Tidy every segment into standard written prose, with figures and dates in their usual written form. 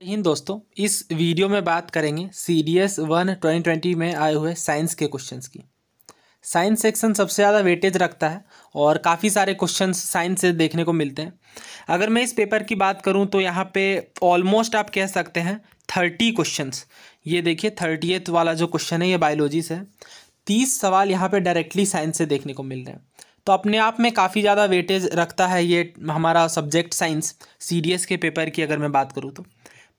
हिंद दोस्तों, इस वीडियो में बात करेंगे CDS 1 2020 में आए हुए साइंस के क्वेश्चंस की। साइंस सेक्शन सबसे ज़्यादा वेटेज रखता है और काफ़ी सारे क्वेश्चंस साइंस से देखने को मिलते हैं। अगर मैं इस पेपर की बात करूं तो यहाँ पे ऑलमोस्ट आप कह सकते हैं 30 क्वेश्चंस। ये देखिए 30th वाला जो क्वेश्चन है ये बायोलॉजी से है। 30 सवाल यहाँ पे डायरेक्टली साइंस से देखने को मिल रहे हैं, तो अपने आप में काफ़ी ज़्यादा वेटेज रखता है ये हमारा सब्जेक्ट साइंस। CDS के पेपर की अगर मैं बात करूँ तो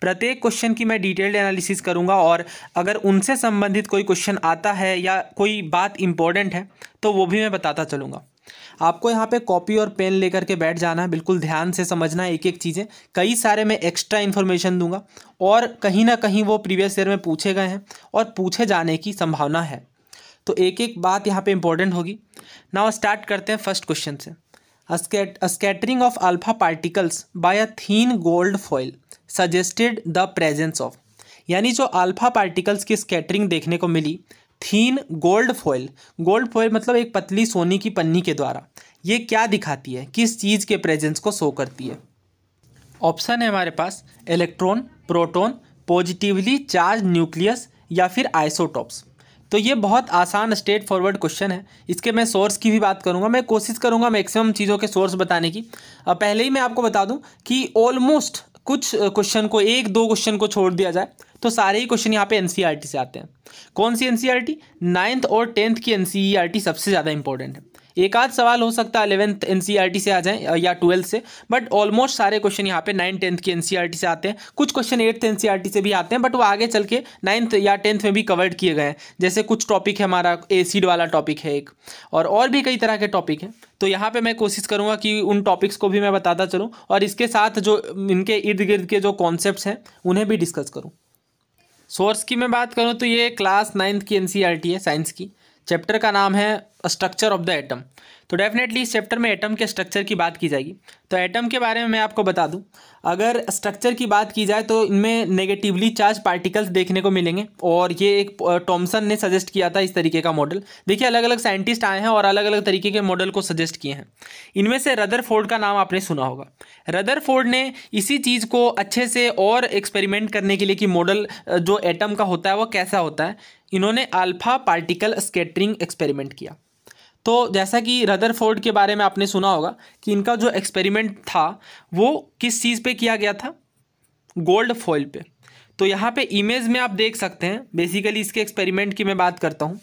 प्रत्येक क्वेश्चन की मैं डिटेल्ड एनालिसिस करूंगा और अगर उनसे संबंधित कोई क्वेश्चन आता है या कोई बात इंपॉर्टेंट है तो वो भी मैं बताता चलूँगा। आपको यहाँ पे कॉपी और पेन लेकर के बैठ जाना है, बिल्कुल ध्यान से समझना है एक एक चीज़ें। कई सारे मैं एक्स्ट्रा इन्फॉर्मेशन दूंगा और कहीं ना कहीं वो प्रीवियस ईयर में पूछे गए हैं और पूछे जाने की संभावना है, तो एक एक बात यहाँ पे इंपॉर्टेंट होगी। नाउ स्टार्ट करते हैं फर्स्ट क्वेश्चन से। Scattering of alpha particles by a thin gold foil suggested the presence of, यानी जो अल्फा पार्टिकल्स की स्कैटरिंग देखने को मिली thin gold foil. Gold foil मतलब एक पतली सोने की पन्नी के द्वारा, ये क्या दिखाती है, किस चीज़ के प्रेजेंस को शो करती है। ऑप्शन है हमारे पास electron, proton, positively charge nucleus या फिर आइसोटॉप्स। तो ये बहुत आसान स्ट्रेट फॉरवर्ड क्वेश्चन है। इसके मैं सोर्स की भी बात करूंगा, मैं कोशिश करूंगा मैक्सिमम चीज़ों के सोर्स बताने की। पहले ही मैं आपको बता दूं कि ऑलमोस्ट कुछ क्वेश्चन को, एक दो क्वेश्चन को छोड़ दिया जाए तो सारे ही क्वेश्चन यहाँ पे NCERT से आते हैं। कौन सी NCERT? 9th और 10th की NCERT सबसे ज़्यादा इंपॉर्टेंट है। एक आध सवाल हो सकता है 11th NCERT से आ जाए या 12th से, बट ऑलमोस्ट सारे क्वेश्चन यहाँ पे 9th 10th की NCERT से आते हैं। कुछ क्वेश्चन 8th NCERT से भी आते हैं, बट वो आगे चल के 9th या 10th में भी कवर्ड किए गए हैं। जैसे कुछ टॉपिक है, हमारा एसिड वाला टॉपिक है एक, और भी कई तरह के टॉपिक हैं। तो यहाँ पे मैं कोशिश करूँगा कि उन टॉपिक्स को भी मैं बताता चलूँ और इसके साथ जो इनके इर्द गिर्द के जो कॉन्सेप्ट्स हैं उन्हें भी डिस्कस करूँ। सोर्स की मैं बात करूँ तो ये क्लास 9th की NCERT है साइंस की। चैप्टर का नाम है स्ट्रक्चर ऑफ द एटम। तो डेफिनेटली इस चैप्टर में एटम के स्ट्रक्चर की बात की जाएगी। तो एटम के बारे में मैं आपको बता दूं, अगर स्ट्रक्चर की बात की जाए तो इनमें नेगेटिवली चार्ज पार्टिकल्स देखने को मिलेंगे, और ये एक टॉमसन ने सजेस्ट किया था इस तरीके का मॉडल। देखिए अलग अलग साइंटिस्ट आए हैं और अलग अलग तरीके के मॉडल को सजेस्ट किए हैं। इनमें से रदरफोर्ड का नाम आपने सुना होगा। रदरफोर्ड ने इसी चीज़ को अच्छे से और एक्सपेरिमेंट करने के लिए कि मॉडल जो एटम का होता है वो कैसा होता है, इन्होंने अल्फा पार्टिकल स्कैटरिंग एक्सपेरिमेंट किया। तो जैसा कि रदरफोर्ड के बारे में आपने सुना होगा कि इनका जो एक्सपेरिमेंट था वो किस चीज़ पे किया गया था, गोल्ड फॉइल पे। तो यहाँ पे इमेज में आप देख सकते हैं, बेसिकली इसके एक्सपेरिमेंट की मैं बात करता हूँ।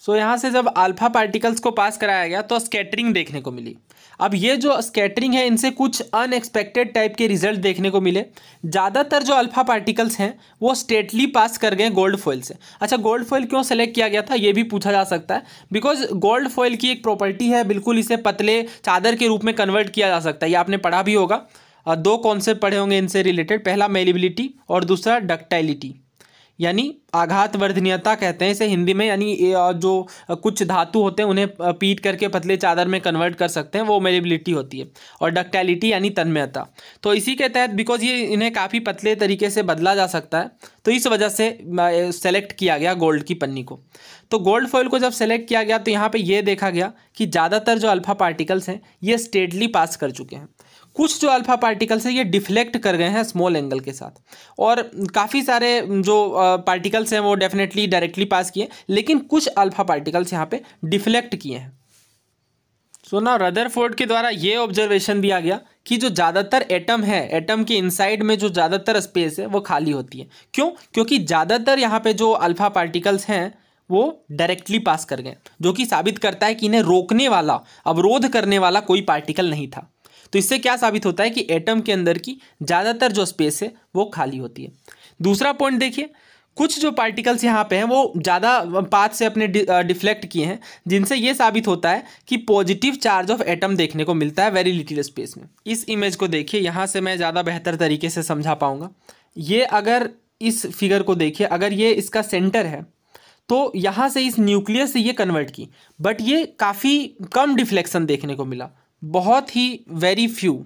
सो यहाँ से जब अल्फा पार्टिकल्स को पास कराया गया तो स्कैटरिंग देखने को मिली। अब ये जो स्कैटरिंग है, इनसे कुछ अनएक्सपेक्टेड टाइप के रिजल्ट देखने को मिले। ज़्यादातर जो अल्फा पार्टिकल्स हैं वो स्ट्रेटली पास कर गए गोल्ड फॉइल से। अच्छा, गोल्ड फॉइल क्यों सेलेक्ट किया गया था ये भी पूछा जा सकता है, बिकॉज गोल्ड फॉइल की एक प्रॉपर्टी है, बिल्कुल इसे पतले चादर के रूप में कन्वर्ट किया जा सकता है। ये आपने पढ़ा भी होगा, दो कॉन्सेप्ट पढ़े होंगे इनसे रिलेटेड, पहला मेलिबिलिटी और दूसरा डक्टाइलिटी, यानी आघात वर्धनीयता कहते हैं इसे हिंदी में। यानी जो कुछ धातु होते हैं उन्हें पीट करके पतले चादर में कन्वर्ट कर सकते हैं, वो मेलिबिलिटी होती है। और डक्टाइलिटी यानी तन्मयता। तो इसी के तहत बिकॉज ये इन्हें काफ़ी पतले तरीके से बदला जा सकता है, तो इस वजह से सेलेक्ट किया गया गोल्ड की पन्नी को। तो गोल्ड फॉइल को जब सेलेक्ट किया गया तो यहाँ पे ये देखा गया कि ज़्यादातर जो अल्फा पार्टिकल्स हैं ये स्ट्रेटली पास कर चुके हैं। कुछ जो अल्फा पार्टिकल्स हैं ये डिफ्लेक्ट कर गए हैं स्मॉल एंगल के साथ, और काफ़ी सारे जो पार्टिकल्स हैं वो डेफिनेटली डायरेक्टली पास किए, लेकिन कुछ अल्फा पार्टिकल्स यहाँ पे डिफ्लेक्ट किए हैं। सो ना रदरफोर्ड के द्वारा ये ऑब्जर्वेशन दिया गया कि जो ज़्यादातर एटम है, एटम के इनसाइड में जो ज़्यादातर स्पेस है वो खाली होती है। क्यों? क्योंकि ज़्यादातर यहाँ पे जो अल्फा पार्टिकल्स हैं वो डायरेक्टली पास कर गए, जो कि साबित करता है कि इन्हें रोकने वाला, अवरोध करने वाला कोई पार्टिकल नहीं था। तो इससे क्या साबित होता है कि एटम के अंदर की ज़्यादातर जो स्पेस है वो खाली होती है। दूसरा पॉइंट देखिए, कुछ जो पार्टिकल्स यहाँ पे हैं वो ज़्यादा पाथ से अपने डिफ्लेक्ट किए हैं, जिनसे ये साबित होता है कि पॉजिटिव चार्ज ऑफ एटम देखने को मिलता है वेरी लिटिल स्पेस में। इस इमेज को देखिए, यहाँ से मैं ज़्यादा बेहतर तरीके से समझा पाऊँगा। ये अगर इस फिगर को देखिए, अगर ये इसका सेंटर है तो यहाँ से इस न्यूक्लियस से ये कन्वर्ट की, बट ये काफ़ी कम डिफ्लेक्शन देखने को मिला, बहुत ही वेरी फ्यू।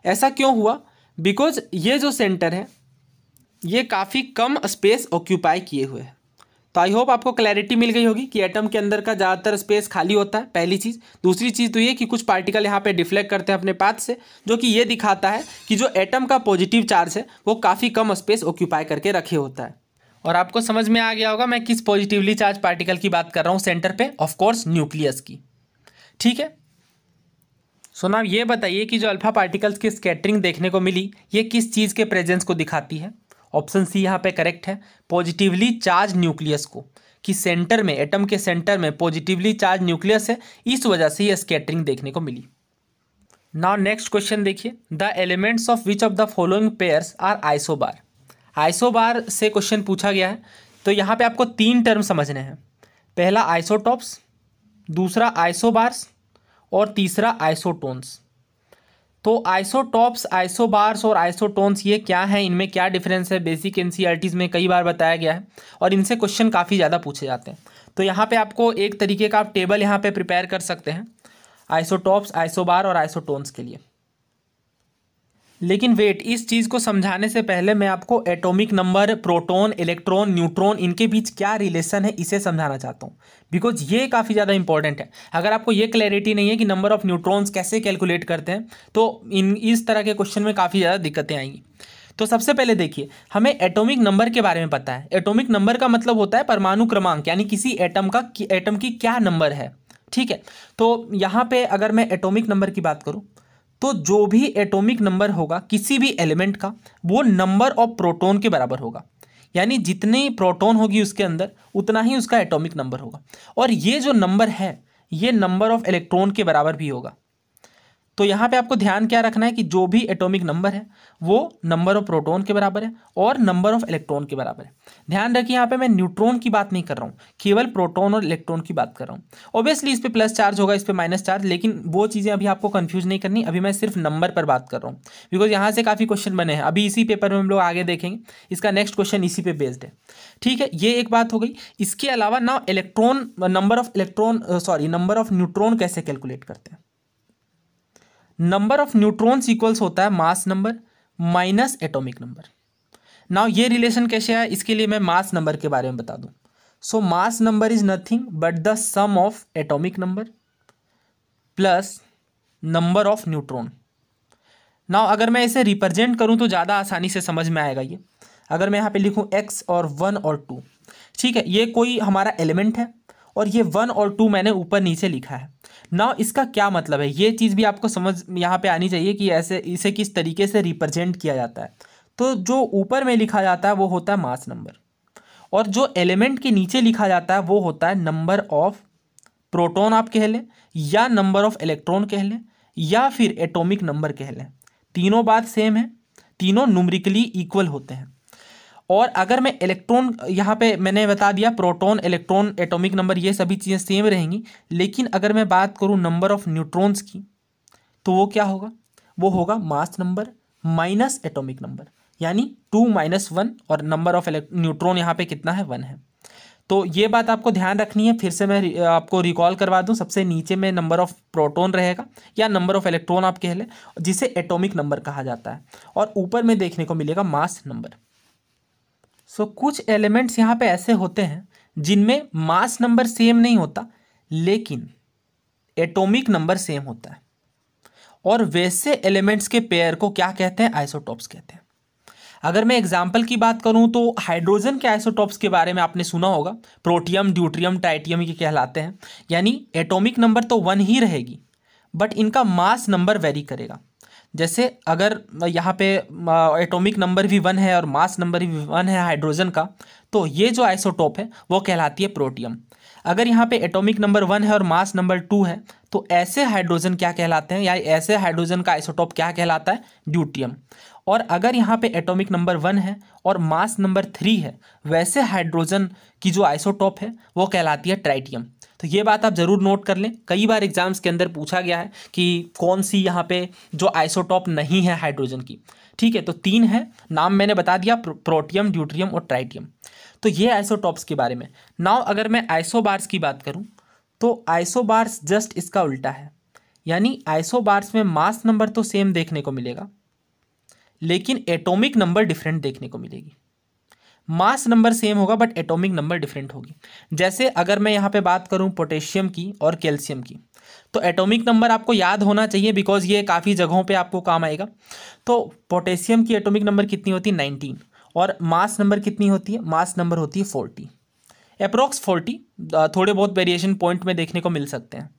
ऐसा क्यों हुआ? बिकॉज ये जो सेंटर है ये काफ़ी कम स्पेस ऑक्यूपाई किए हुए है। तो आई होप आपको क्लैरिटी मिल गई होगी कि एटम के अंदर का ज़्यादातर स्पेस खाली होता है, पहली चीज़। दूसरी चीज़ तो ये कि कुछ पार्टिकल यहाँ पे डिफ्लेक्ट करते हैं अपने पाथ से, जो कि ये दिखाता है कि जो एटम का पॉजिटिव चार्ज है वो काफ़ी कम स्पेस ऑक्यूपाई करके रखे होता है। और आपको समझ में आ गया होगा मैं किस पॉजिटिवली चार्ज पार्टिकल की बात कर रहा हूँ सेंटर पे, ऑफकोर्स न्यूक्लियस की। ठीक है, सो नाउ ये बताइए कि जो अल्फा पार्टिकल्स की स्कैटरिंग देखने को मिली ये किस चीज़ के प्रेजेंस को दिखाती है। ऑप्शन सी यहाँ पे करेक्ट है, पॉजिटिवली चार्ज न्यूक्लियस को, कि सेंटर में, एटम के सेंटर में पॉजिटिवली चार्ज न्यूक्लियस है, इस वजह से ये स्कैटरिंग देखने को मिली। नाउ नेक्स्ट क्वेश्चन देखिए, the elements of which of the following pairs are isobar. Isobar से क्वेश्चन पूछा गया है, तो यहाँ पे आपको 3 टर्म समझने हैं। पहला आइसोटॉप्स, दूसरा आइसोबार्स और तीसरा आइसोटोन्स। तो आइसोटॉप्स, आइसोबार्स और आइसोटोन्स ये क्या है, इनमें क्या डिफरेंस है, बेसिक एनसीईआरटीज़ में कई बार बताया गया है और इनसे क्वेश्चन काफ़ी ज़्यादा पूछे जाते हैं। तो यहाँ पे आपको एक तरीके का आप टेबल यहाँ पे प्रिपेयर कर सकते हैं आइसोटॉप्स, आइसोबार और आइसोटोन्स के लिए। लेकिन वेट, इस चीज़ को समझाने से पहले मैं आपको atomic number, proton, electron, neutron, इनके बीच क्या रिलेशन है इसे समझाना चाहता हूँ, बिकॉज ये काफ़ी ज़्यादा इंपॉर्टेंट है। अगर आपको ये क्लैरिटी नहीं है कि नंबर ऑफ न्यूट्रॉन्स कैसे कैलकुलेट करते हैं तो इस तरह के क्वेश्चन में काफ़ी ज़्यादा दिक्कतें आएंगी। तो सबसे पहले देखिए, हमें एटॉमिक नंबर के बारे में पता है। एटॉमिक नंबर का मतलब होता है परमाणु क्रमांक, यानी किसी एटम की क्या नंबर है। ठीक है, तो यहाँ पे अगर मैं एटॉमिक नंबर की बात करूँ तो जो भी एटॉमिक नंबर होगा किसी भी एलिमेंट का वो नंबर ऑफ प्रोटॉन के बराबर होगा, यानी जितनी प्रोटॉन होगी उसके अंदर उतना ही उसका एटॉमिक नंबर होगा। और ये जो नंबर है ये नंबर ऑफ इलेक्ट्रॉन के बराबर भी होगा। तो यहाँ पे आपको ध्यान क्या रखना है कि जो भी एटॉमिक नंबर है वो नंबर ऑफ प्रोटॉन के बराबर है और नंबर ऑफ इलेक्ट्रॉन के बराबर है। ध्यान रखिए यहाँ पे मैं न्यूट्रॉन की बात नहीं कर रहा हूँ, केवल प्रोटॉन और इलेक्ट्रॉन की बात कर रहा हूँ। ऑब्वियसली इस पे प्लस चार्ज होगा, इस पे माइनस चार्ज, लेकिन वो चीज़ें अभी आपको कंफ्यूज नहीं करनी। अभी मैं सिर्फ नंबर पर बात कर रहा हूँ बिकॉज यहाँ से काफ़ी क्वेश्चन बने हैं। अभी इसी पेपर में हम लोग आगे देखेंगे, इसका नेक्स्ट क्वेश्चन इसी पे बेस्ड है। ठीक है, ये एक बात हो गई। इसके अलावा ना इलेक्ट्रॉन, नंबर ऑफ न्यूट्रॉन कैसे कैलकुलेट करते हैं। नंबर ऑफ न्यूट्रॉन्स इक्वल्स होता है mass number minus atomic number. Now ये रिलेशन कैसे है, इसके लिए मैं मास नंबर के बारे में बता दूं। So mass number is nothing but the sum of atomic number plus number of neutron. Now अगर मैं इसे रिप्रेजेंट करूं तो ज़्यादा आसानी से समझ में आएगा ये। अगर मैं यहाँ पे लिखूं x और 1 और 2, ठीक है, ये कोई हमारा एलिमेंट है और ये 1 और 2 मैंने ऊपर नीचे लिखा है। नाउ इसका क्या मतलब है, ये चीज़ भी आपको समझ यहाँ पे आनी चाहिए कि ऐसे इसे किस तरीके से रिप्रेजेंट किया जाता है। तो जो ऊपर में लिखा जाता है वो होता है मास नंबर, और जो एलिमेंट के नीचे लिखा जाता है वो होता है नंबर ऑफ प्रोटॉन आप कह लें, या नंबर ऑफ इलेक्ट्रॉन कह लें, या फिर एटॉमिक नंबर कह लें। तीनों बात सेम है, तीनों न्यूमेरिकली इक्वल होते हैं। और अगर मैं इलेक्ट्रॉन, यहाँ पे मैंने बता दिया प्रोटॉन, इलेक्ट्रॉन, एटॉमिक नंबर ये सभी चीज़ें सेम रहेंगी, लेकिन अगर मैं बात करूँ नंबर ऑफ न्यूट्रॉन्स की तो वो क्या होगा, वो होगा mass number minus atomic number, यानी 2 - 1, और नंबर ऑफ न्यूट्रॉन यहाँ पे कितना है, 1 है। तो ये बात आपको ध्यान रखनी है। फिर से मैं आपको रिकॉल करवा दूं, सबसे नीचे में नंबर ऑफ प्रोटॉन रहेगा या नंबर ऑफ इलेक्ट्रॉन आप कह लें, जिसे एटॉमिक नंबर कहा जाता है, और ऊपर में देखने को मिलेगा मास नंबर। सो कुछ एलिमेंट्स यहाँ पे ऐसे होते हैं जिनमें मास नंबर सेम नहीं होता लेकिन एटॉमिक नंबर सेम होता है, और वैसे एलिमेंट्स के पेयर को क्या कहते हैं, आइसोटॉप्स कहते हैं। अगर मैं एग्जाम्पल की बात करूं तो हाइड्रोजन के आइसोटॉप्स के बारे में आपने सुना होगा, प्रोटियम, ड्यूट्रियम, ट्राइटियम ये कहलाते हैं। यानी एटॉमिक नंबर तो 1 ही रहेगी बट इनका मास नंबर वेरी करेगा। जैसे अगर यहाँ पे एटॉमिक नंबर भी 1 है और मास नंबर भी 1 है हाइड्रोजन का, तो ये जो आइसोटॉप है वो कहलाती है प्रोटियम। अगर यहाँ पे एटॉमिक नंबर 1 है और मास नंबर 2 है तो ऐसे हाइड्रोजन क्या कहलाते हैं, या ऐसे हाइड्रोजन का आइसोटॉप क्या कहलाता है, ड्यूटियम। और अगर यहाँ पे एटॉमिक नंबर 1 है और मास नंबर 3 है, वैसे हाइड्रोजन की जो आइसोटॉप है वो कहलाती है ट्राइटियम। तो ये बात आप ज़रूर नोट कर लें, कई बार एग्जाम्स के अंदर पूछा गया है कि कौन सी यहाँ पे जो आइसोटॉप नहीं है हाइड्रोजन की। ठीक है, तो 3 है, नाम मैंने बता दिया, प्रोटियम, ड्यूट्रियम और ट्राइटियम। तो ये आइसोटॉप्स के बारे में। नाउ अगर मैं आइसोबार्स की बात करूँ तो आइसोबार्स जस्ट इसका उल्टा है, यानी आइसोबार्स में मास नंबर तो सेम देखने को मिलेगा लेकिन एटॉमिक नंबर डिफरेंट देखने को मिलेगी। मास नंबर सेम होगा बट एटॉमिक नंबर डिफरेंट होगी। जैसे अगर मैं यहाँ पे बात करूँ पोटेशियम की और कैल्शियम की, तो एटॉमिक नंबर आपको याद होना चाहिए बिकॉज ये काफ़ी जगहों पे आपको काम आएगा। तो पोटेशियम की एटॉमिक नंबर कितनी होती है 19, और मास नंबर कितनी होती है, मास नंबर होती है 40, अप्रोक्स 40, थोड़े बहुत वेरिएशन पॉइंट में देखने को मिल सकते हैं।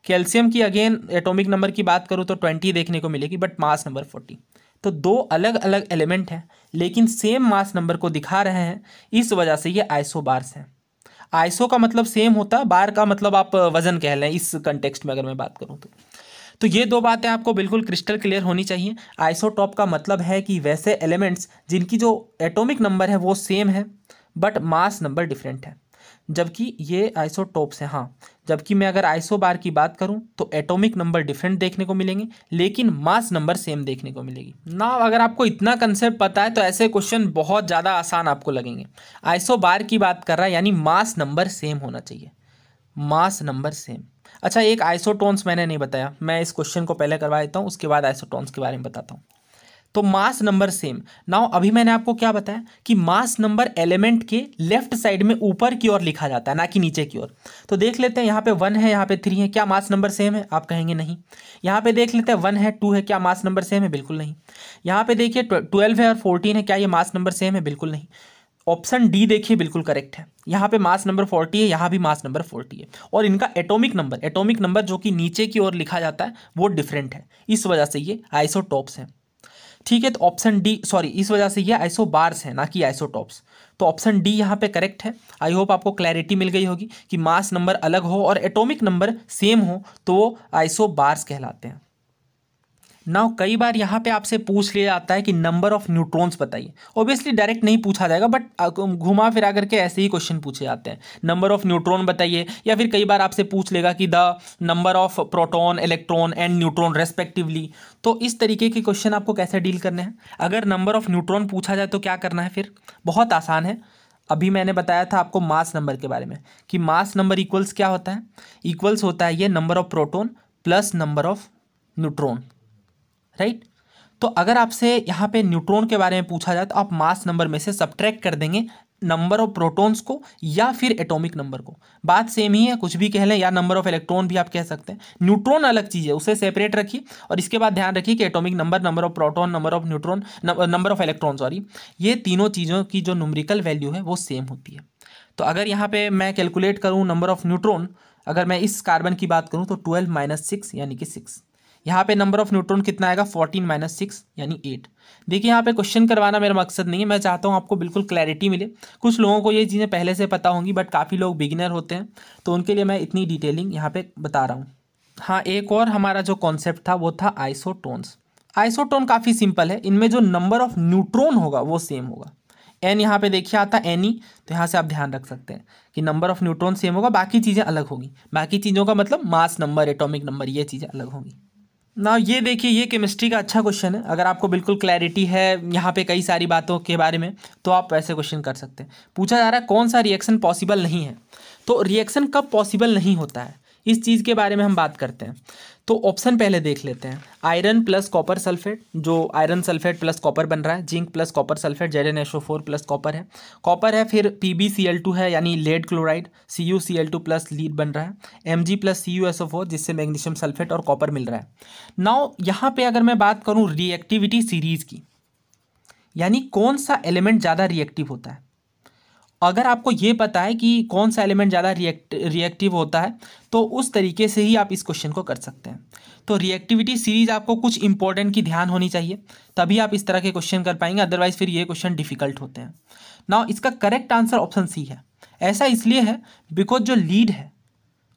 कैल्शियम की अगेन एटॉमिक नंबर की बात करूँ तो 20 देखने को मिलेगी बट मास नंबर 40। तो दो अलग अलग एलिमेंट हैं लेकिन सेम मास नंबर को दिखा रहे हैं, इस वजह से ये आइसोबार्स हैं। आइसो का मतलब सेम होता है, बार का मतलब आप वजन कह लें इस कंटेक्स्ट में अगर मैं बात करूँ तो ये दो बातें आपको बिल्कुल क्रिस्टल क्लियर होनी चाहिए। आइसोटॉप का मतलब है कि वैसे एलिमेंट्स जिनकी जो एटॉमिक नंबर है वो सेम है बट मास नंबर डिफरेंट है, जबकि ये आइसोटॉप्स हैं। हाँ, जबकि मैं अगर आइसोबार की बात करूं तो एटॉमिक नंबर डिफरेंट देखने को मिलेंगे लेकिन मास नंबर सेम देखने को मिलेगी ना। अगर आपको इतना कंसेप्ट पता है तो ऐसे क्वेश्चन बहुत ज़्यादा आसान आपको लगेंगे। आइसोबार की बात कर रहा है यानी मास नंबर सेम होना चाहिए, मास नंबर सेम। अच्छा, एक आइसोटोन्स मैंने नहीं बताया, मैं इस क्वेश्चन को पहले करवा देता हूँ उसके बाद आइसोटोन्स के बारे में बताता हूँ। तो मास नंबर सेम। नाउ अभी मैंने आपको क्या बताया कि मास नंबर एलिमेंट के लेफ्ट साइड में ऊपर की ओर लिखा जाता है ना कि नीचे की ओर। तो देख लेते हैं, यहाँ पे 1 है, यहाँ पे 3 है, क्या मास नंबर सेम है? आप कहेंगे नहीं। यहाँ पे देख लेते हैं 1 है 2 है, क्या मास नंबर सेम है? बिल्कुल नहीं। यहाँ पे देखिए 12 है और 14 है, क्या ये मास नंबर सेम है? बिल्कुल नहीं। ऑप्शन डी देखिए बिल्कुल करेक्ट है, यहाँ पे मास नंबर 40 है, यहाँ भी मास नंबर 40 है, और इनका एटॉमिक नंबर जो कि नीचे की ओर लिखा जाता है वो डिफरेंट है, इस वजह से ये आइसोटॉप्स हैं। ठीक है, तो ऑप्शन डी, सॉरी, इस वजह से ये आइसोबार्स है ना कि आइसोटॉप्स। तो ऑप्शन डी यहाँ पे करेक्ट है। आई होप आपको क्लैरिटी मिल गई होगी कि मास नंबर अलग हो और एटॉमिक नंबर सेम हो तो वो आइसोबार्स कहलाते हैं। नाउ कई बार यहाँ पे आपसे पूछ लिया जाता है कि नंबर ऑफ न्यूट्रॉन्स बताइए। ऑब्वियसली डायरेक्ट नहीं पूछा जाएगा बट घुमा फिरा करके ऐसे ही क्वेश्चन पूछे जाते हैं, नंबर ऑफ न्यूट्रॉन बताइए, या फिर कई बार आपसे पूछ लेगा कि the number of proton, electron and neutron respectively. तो इस तरीके के क्वेश्चन आपको कैसे डील करने हैं। अगर नंबर ऑफ न्यूट्रॉन पूछा जाए तो क्या करना है फिर? बहुत आसान है। अभी मैंने बताया था आपको मास नंबर के बारे में कि मास नंबर इक्वल्स क्या होता है, इक्वल्स होता है ये number of proton plus number of neutron, right. तो अगर आपसे यहाँ पे न्यूट्रॉन के बारे में पूछा जाए तो आप मास नंबर में से सब्ट्रैक्ट कर देंगे नंबर ऑफ प्रोटॉन्स को या फिर एटॉमिक नंबर को। बात सेम ही है, कुछ भी कह लें, या नंबर ऑफ इलेक्ट्रॉन भी आप कह सकते हैं। न्यूट्रॉन अलग चीज़ है, उसे सेपरेट रखिए और इसके बाद ध्यान रखिए कि atomic number, number of proton, number of neutron, number of electron, sorry, ये तीनों चीज़ों की जो न्यूमेरिकल वैल्यू है वो सेम होती है। तो अगर यहाँ पे मैं कैलकुलेट करूँ नंबर ऑफ न्यूट्रॉन, अगर मैं इस कार्बन की बात करूँ तो 12 - 6 यानी कि 6। यहाँ पे नंबर ऑफ न्यूट्रॉन कितना आएगा? 14 - 6 यानी 8। देखिए, यहाँ पे क्वेश्चन करवाना मेरा मकसद नहीं है, मैं चाहता हूँ आपको बिल्कुल क्लैरिटी मिले। कुछ लोगों को ये चीज़ें पहले से पता होंगी बट काफ़ी लोग बिगिनर होते हैं, तो उनके लिए मैं इतनी डिटेलिंग यहाँ पे बता रहा हूँ। हाँ, एक और हमारा जो कॉन्सेप्ट था वो था आइसोटोन्स। आइसोटोन काफ़ी सिंपल है, इनमें जो नंबर ऑफ न्यूट्रॉन होगा वो सेम होगा। एन यहाँ पे देखिए आता है एनी, तो यहाँ से आप ध्यान रख सकते हैं कि नंबर ऑफ न्यूट्रॉन सेम होगा, बाकी चीज़ें अलग होगी। बाकी चीज़ों का मतलब मास नंबर, एटॉमिक नंबर, ये चीज़ें अलग होंगी ना। ये देखिए, ये केमिस्ट्री का अच्छा क्वेश्चन है। अगर आपको बिल्कुल क्लैरिटी है यहाँ पे कई सारी बातों के बारे में तो आप ऐसे क्वेश्चन कर सकते हैं। पूछा जा रहा है कौन सा रिएक्शन पॉसिबल नहीं है, तो रिएक्शन कब पॉसिबल नहीं होता है इस चीज़ के बारे में हम बात करते हैं। तो ऑप्शन पहले देख लेते हैं। आयरन प्लस कॉपर सल्फेट, जो आयरन सल्फेट प्लस कॉपर बन रहा है। Zinc plus copper sulphate, ZnSO4 plus copper है, कॉपर है। फिर PbCl2 है यानी lead chloride, CuCl2 plus lead बन रहा है। Mg प्लस CuSO4 जिससे मैग्नीशियम सल्फेट और कॉपर मिल रहा है। नाउ यहाँ पे अगर मैं बात करूँ रिएक्टिविटी सीरीज की, यानी कौन सा एलिमेंट ज़्यादा रिएक्टिव होता है, अगर आपको ये पता है कि कौन सा एलिमेंट ज़्यादा रिएक्टिव होता है तो उस तरीके से ही आप इस क्वेश्चन को कर सकते हैं। तो रिएक्टिविटी सीरीज आपको कुछ इंपॉर्टेंट की ध्यान होनी चाहिए, तभी आप इस तरह के क्वेश्चन कर पाएंगे, अदरवाइज फिर ये क्वेश्चन डिफिकल्ट होते हैं। नाउ इसका करेक्ट आंसर ऑप्शन सी है। ऐसा इसलिए है बिकॉज जो लीड है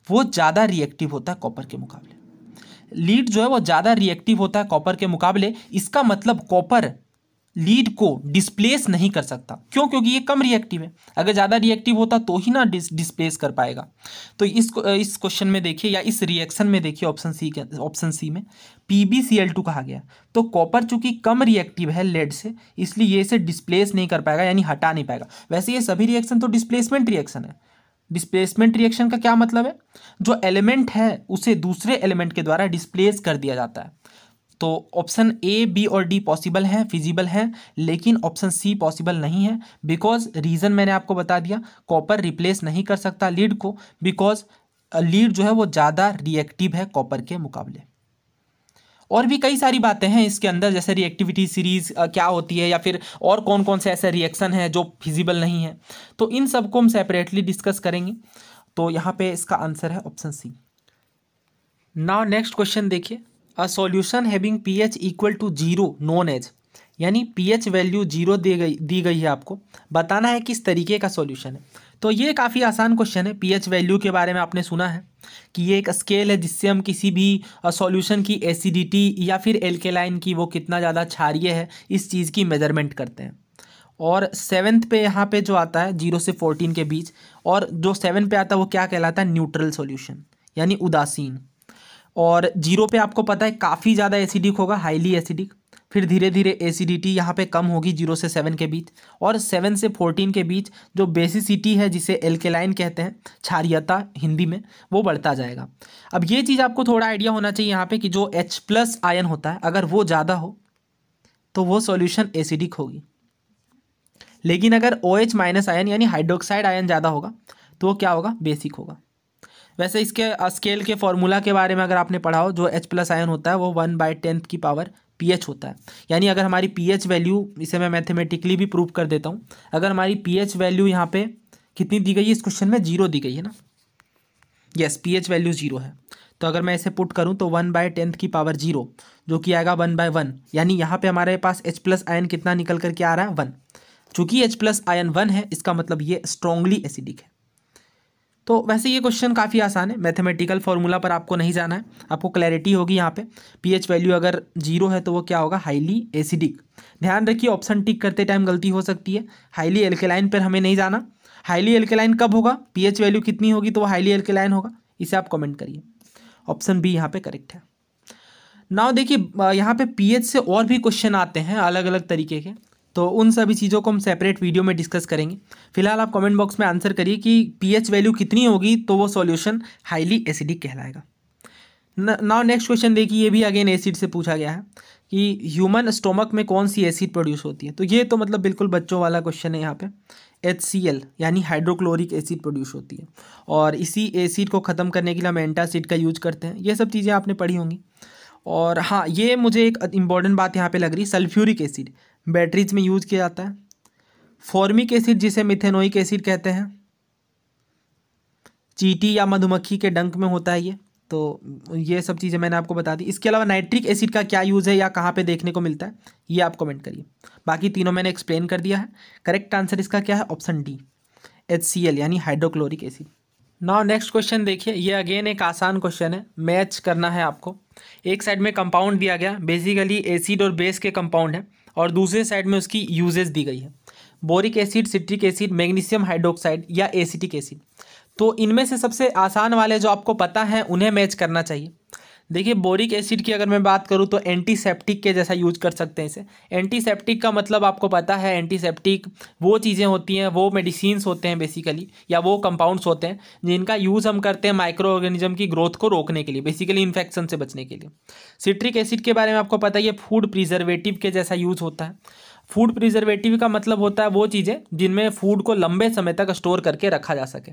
वो ज़्यादा रिएक्टिव होता है कॉपर के मुकाबले। लीड जो है वो ज़्यादा रिएक्टिव होता है कॉपर के मुकाबले। इसका मतलब कॉपर लीड को डिस्प्लेस नहीं कर सकता। क्यों? क्योंकि ये कम रिएक्टिव है। अगर ज़्यादा रिएक्टिव होता तो ही ना डिस्प्लेस कर पाएगा। तो इस क्वेश्चन में देखिए, या इस रिएक्शन में देखिए, ऑप्शन सी में PbCl2 कहा गया। तो कॉपर चूंकि कम रिएक्टिव है लेड से, इसलिए ये इसे डिस्प्लेस नहीं कर पाएगा, यानी हटा नहीं पाएगा। वैसे ये सभी रिएक्शन तो डिस्प्लेसमेंट रिएक्शन है। डिस्प्लेसमेंट रिएक्शन का क्या मतलब है? जो एलिमेंट है उसे दूसरे एलिमेंट के द्वारा डिस्प्लेस कर दिया जाता है। तो ऑप्शन ए, बी और डी पॉसिबल है, फिजिबल है, लेकिन ऑप्शन सी पॉसिबल नहीं है। बिकॉज रीज़न मैंने आपको बता दिया, कॉपर रिप्लेस नहीं कर सकता लीड को, बिकॉज लीड जो है वो ज़्यादा रिएक्टिव है कॉपर के मुकाबले। और भी कई सारी बातें हैं इसके अंदर, जैसे रिएक्टिविटी सीरीज क्या होती है, या फिर और कौन कौन से ऐसे रिएक्शन हैं जो फिजिबल नहीं है, तो इन सबको हम सेपरेटली डिस्कस करेंगे। तो यहाँ पे इसका आंसर है option C. Now next question देखिए, a solution having pH equal to 0 known as, यानी पीएच वैल्यू 0 दी गई है, आपको बताना है किस तरीके का सॉल्यूशन है। तो ये काफ़ी आसान क्वेश्चन है। पीएच वैल्यू के बारे में आपने सुना है कि ये एक स्केल है जिससे हम किसी भी सॉल्यूशन की एसिडिटी या फिर एल्केलाइन की वो कितना ज़्यादा क्षारीय है इस चीज़ की मेजरमेंट करते हैं। और 7th पे यहाँ पे जो आता है 0 से 14 के बीच, और जो 7 पे आता है वो क्या कहलाता है, न्यूट्रल सॉल्यूशन यानी उदासीन। और 0 पे आपको पता है काफ़ी ज़्यादा एसिडिक होगा, हाईली एसिडिक। फिर धीरे धीरे एसिडिटी यहाँ पे कम होगी 0 से 7 के बीच, और 7 से 14 के बीच जो बेसिसिटी है जिसे एल्केलाइन कहते हैं, क्षारीयता हिंदी में, वो बढ़ता जाएगा। अब ये चीज़ आपको थोड़ा आइडिया होना चाहिए यहाँ पे कि जो H+ आयन होता है अगर वो ज़्यादा हो तो वो सॉल्यूशन एसिडिक होगी, लेकिन अगर OH- आयन यानी हाइड्रोक्साइड आयन ज़्यादा होगा तो वो क्या होगा, बेसिक होगा। वैसे इसके स्केल के फॉर्मूला के बारे में अगर आपने पढ़ा हो, जो H+ आयन होता है वो 1/10 की पावर pH होता है। यानी अगर हमारी pH वैल्यू, इसे मैं मैथमेटिकली भी प्रूव कर देता हूँ, अगर हमारी pH वैल्यू यहाँ पे कितनी दी गई है इस क्वेश्चन में, 0 दी गई है ना, यस pH वैल्यू 0 है। तो अगर मैं इसे पुट करूँ तो 1/10 की पावर 0 जो कि आएगा 1/1, यानी यहाँ पे हमारे पास H+ आयन कितना निकल करके आ रहा है, 1। चूँकि H+ आयन 1 है इसका मतलब ये स्ट्रांगली एसिडिक है। तो वैसे ये क्वेश्चन काफ़ी आसान है, मैथमेटिकल फॉर्मूला पर आपको नहीं जाना है, आपको क्लैरिटी होगी यहाँ पे। पीएच वैल्यू अगर 0 है तो वो क्या होगा, हाईली एसिडिक। ध्यान रखिए ऑप्शन टिक करते टाइम गलती हो सकती है, हाईली एल्केलाइन पर हमें नहीं जाना। हाईली एल्केलाइन कब होगा, पीएच वैल्यू कितनी होगी तो वो हाईली एल्केलाइन होगा, इसे आप कमेंट करिए। ऑप्शन बी यहाँ पे करेक्ट है। नाउ देखिए यहाँ पे पीएच से और भी क्वेश्चन आते हैं अलग अलग तरीके के, तो उन सभी चीज़ों को हम सेपरेट वीडियो में डिस्कस करेंगे। फिलहाल आप कमेंट बॉक्स में आंसर करिए कि पीएच वैल्यू कितनी होगी तो वो सॉल्यूशन हाईली एसिडिक कहलाएगा। नाउ नेक्स्ट क्वेश्चन देखिए, ये भी अगेन एसिड से पूछा गया है कि ह्यूमन स्टोमक में कौन सी एसिड प्रोड्यूस होती है। तो ये तो मतलब बिल्कुल बच्चों वाला क्वेश्चन है। यहाँ पे HCl यानी हाइड्रोक्लोरिक एसिड प्रोड्यूस होती है, और इसी एसिड को ख़त्म करने के लिए हम एंटासिड का यूज करते हैं। ये सब चीज़ें आपने पढ़ी होंगी। और हाँ, ये मुझे एक इंपॉर्टेंट बात यहाँ पे लग रही, सल्फ्यूरिक एसिड बैटरीज में यूज किया जाता है। फॉर्मिक एसिड जिसे मिथेनोइक एसिड कहते हैं, चींटी या मधुमक्खी के डंक में होता है ये। तो ये सब चीज़ें मैंने आपको बता दी। इसके अलावा नाइट्रिक एसिड का क्या यूज़ है या कहाँ पे देखने को मिलता है, ये आप कमेंट करिए। बाकी तीनों मैंने एक्सप्लेन कर दिया है। करेक्ट आंसर इसका क्या है, ऑप्शन डी, HCl यानी hydrochloric acid. Now next question देखिए, ये अगेन एक आसान क्वेश्चन है, मैच करना है आपको। एक साइड में कंपाउंड दिया गया, बेसिकली एसिड और बेस के कंपाउंड है, और दूसरे साइड में उसकी यूजेस दी गई है, boric acid, citric acid, magnesium hydroxide या एसिटिक एसिड। तो इनमें से सबसे आसान वाले जो आपको पता है उन्हें मैच करना चाहिए। देखिए बोरिक एसिड की अगर मैं बात करूँ तो एंटीसेप्टिक के जैसा यूज कर सकते हैं इसे। एंटीसेप्टिक का मतलब आपको पता है, एंटीसेप्टिक वो चीज़ें होती हैं, वो मेडिसिन्स होते हैं बेसिकली, या वो कंपाउंड्स होते हैं जिनका यूज़ हम करते हैं माइक्रो ऑर्गेनिज्म की ग्रोथ को रोकने के लिए, बेसिकली इन्फेक्शन से बचने के लिए। सिट्रिक एसिड के बारे में आपको पता है, ये फूड प्रिजर्वेटिव के जैसा यूज़ होता है। फूड प्रिजर्वेटिव का मतलब होता है वो चीज़ें जिनमें फूड को लंबे समय तक स्टोर करके रखा जा सके।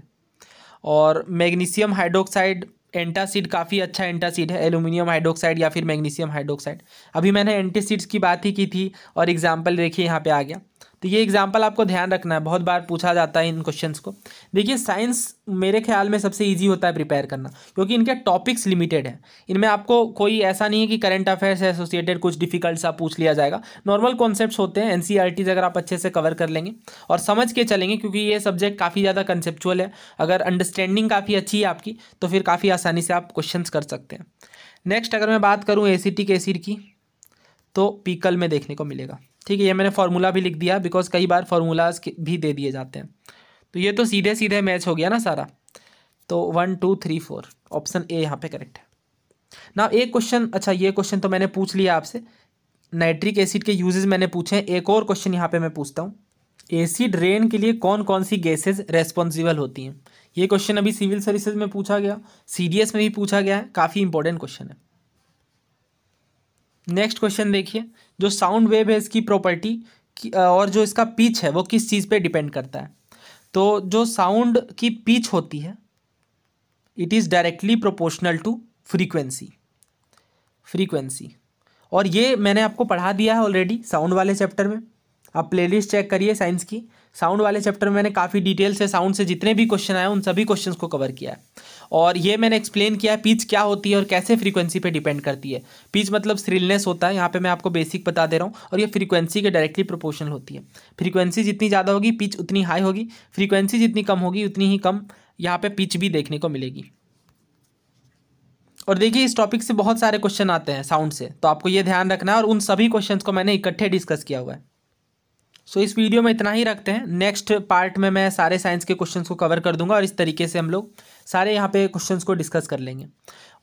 और मैग्नीशियम हाइड्रोक्साइड एंटासिड काफ़ी अच्छा एंटासिड है, एल्यूमिनियम हाइड्रोक्साइड या फिर मैग्नीशियम हाइड्रोक्साइड। अभी मैंने एंटासिड्स की बात ही की थी, और एग्जाम्पल देखिए यहाँ पे आ गया। तो ये एग्जाम्पल आपको ध्यान रखना है, बहुत बार पूछा जाता है इन क्वेश्चंस को। देखिए साइंस मेरे ख्याल में सबसे इजी होता है प्रिपेयर करना, क्योंकि इनके टॉपिक्स लिमिटेड हैं। इनमें आपको कोई ऐसा नहीं है कि करंट अफेयर से एसोसिएटेड कुछ डिफिकल्ट सा पूछ लिया जाएगा। नॉर्मल कॉन्सेप्ट्स होते हैं, NCERTs अगर आप अच्छे से कवर कर लेंगे और समझ के चलेंगे, क्योंकि ये सब्जेक्ट काफ़ी ज़्यादा कंसेप्चुअल है। अगर अंडरस्टैंडिंग काफ़ी अच्छी है आपकी तो फिर काफ़ी आसानी से आप क्वेश्चन कर सकते हैं। नेक्स्ट अगर मैं बात करूँ एसिटिक एसिड की, तो पीकल में देखने को मिलेगा। ठीक है, ये मैंने फार्मूला भी लिख दिया, बिकॉज कई बार फार्मूलाज भी दे दिए जाते हैं। तो ये तो सीधे सीधे मैच हो गया ना सारा। तो 1 2 3 4 ऑप्शन ए यहाँ पे करेक्ट है ना। एक क्वेश्चन, अच्छा ये क्वेश्चन तो मैंने पूछ लिया आपसे, नाइट्रिक एसिड के यूजेस मैंने पूछे हैं। एक और क्वेश्चन यहाँ पे मैं पूछता हूँ, एसिड रेन के लिए कौन कौन सी गैसेज रेस्पॉन्सिबल होती हैं। ये क्वेश्चन अभी सिविल सर्विसेज में पूछा गया, CDS में भी पूछा गया है, काफ़ी इंपॉर्टेंट क्वेश्चन है। नेक्स्ट क्वेश्चन देखिए, जो साउंड वेव है इसकी प्रॉपर्टी और जो इसका पिच है वो किस चीज़ पे डिपेंड करता है। तो जो साउंड की पिच होती है it is directly proportional to frequency. और ये मैंने आपको पढ़ा दिया है ऑलरेडी साउंड वाले चैप्टर में। आप प्लेलिस्ट चेक करिए साइंस की, साउंड वाले चैप्टर में मैंने काफ़ी डिटेल से साउंड से जितने भी क्वेश्चन आए उन सभी क्वेश्चंस को कवर किया है। और ये मैंने एक्सप्लेन किया है पिच क्या होती है और कैसे फ्रीक्वेंसी पे डिपेंड करती है। पिच मतलब श्रिलनेस होता है, यहाँ पे मैं आपको बेसिक बता दे रहा हूँ, और ये फ्रीक्वेंसी के डायरेक्टली प्रोपोर्शनल होती है। फ्रीक्वेंसी जितनी ज़्यादा होगी पिच उतनी हाई होगी, फ्रीक्वेंसी जितनी कम होगी उतनी ही कम यहाँ पे पिच भी देखने को मिलेगी। और देखिए इस टॉपिक से बहुत सारे क्वेश्चन आते हैं साउंड से, तो आपको ये ध्यान रखना है, और उन सभी क्वेश्चंस को मैंने इकट्ठे डिस्कस किया हुआ है। सो इस वीडियो में इतना ही रखते हैं। नेक्स्ट पार्ट में मैं सारे साइंस के क्वेश्चंस को कवर कर दूंगा और इस तरीके से हम लोग सारे यहाँ पे क्वेश्चंस को डिस्कस कर लेंगे।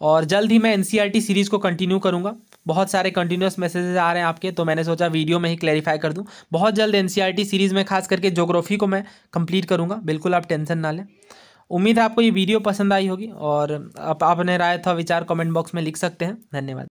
और जल्द ही मैं एनसीईआरटी सीरीज़ को कंटिन्यू करूँगा। बहुत सारे कंटिन्यूस मैसेजेस आ रहे हैं आपके, तो मैंने सोचा वीडियो में ही क्लैरिफाई कर दूँ। बहुत जल्द एनसीईआरटी सीरीज़ में खास करके ज्योग्राफी को मैं कंप्लीट करूँगा, बिल्कुल आप टेंशन ना लें। उम्मीद है आपको ये वीडियो पसंद आई होगी, और आप अपने राय अथवा विचार कमेंट बॉक्स में लिख सकते हैं। धन्यवाद।